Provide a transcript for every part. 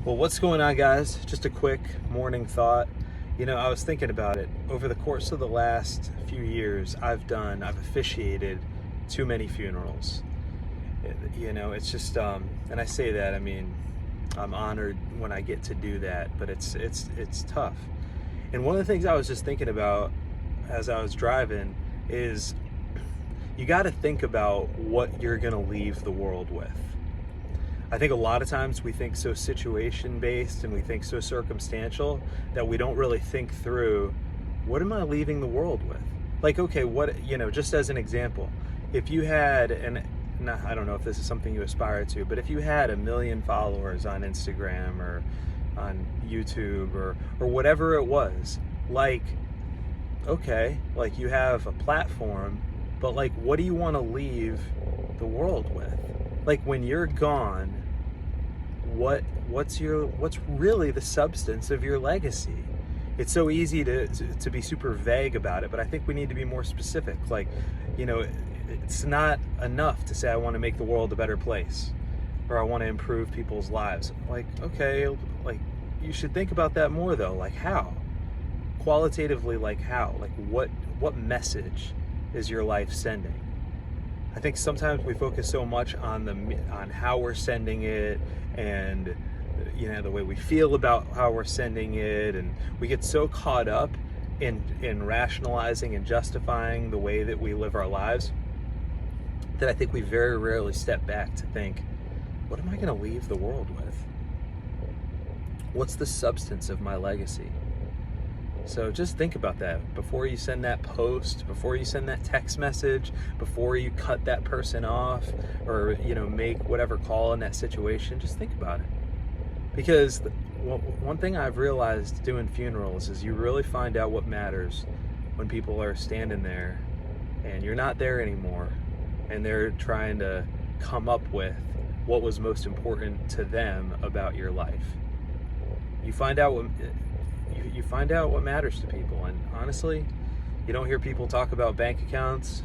Well, what's going on, guys? Just a quick morning thought. I was thinking about it. Over the course of the last few years, I've officiated too many funerals. It's just, and I say that, I mean, I'm honored when I get to do that, but it's tough. And one of the things I was just thinking about as I was driving is you got to think about what you're going to leave the world with. I think a lot of times we think so situation based and we think so circumstantial that we don't really think through, what am I leaving the world with? Like, okay, just as an example, if you had, I don't know if this is something you aspire to, but if you had 1 million followers on Instagram or on YouTube or whatever it was, like, okay, like you have a platform, but like, what do you want to leave the world with? Like, when you're gone, what's really the substance of your legacy? It's so easy to be super vague about it, but I think we need to be more specific. Like, it's not enough to say I want to make the world a better place or I want to improve people's lives. Like, okay, like you should think about that more though. Like, how? Qualitatively, like how? Like what message is your life sending? I think sometimes we focus so much on how we're sending it and the way we feel about how we're sending it, and we get so caught up in rationalizing and justifying the way that we live our lives that I think we very rarely step back to think, what am I going to leave the world with? What's the substance of my legacy? So just think about that before you send that post, before you send that text message, before you cut that person off or, make whatever call in that situation. Just think about it. Because one thing I've realized doing funerals is you really find out what matters when people are standing there and you're not there anymore and they're trying to come up with what was most important to them about your life. You find out what matters to people, and honestly, you don't hear people talk about bank accounts.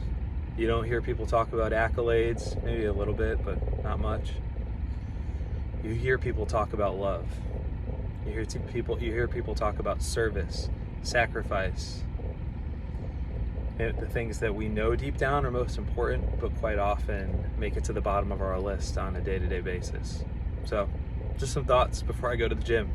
You don't hear people talk about accolades, maybe a little bit, but not much. You hear people talk about love. You hear people talk about service, sacrifice, and the things that we know deep down are most important, but quite often make it to the bottom of our list on a day-to-day basis. So, just some thoughts before I go to the gym.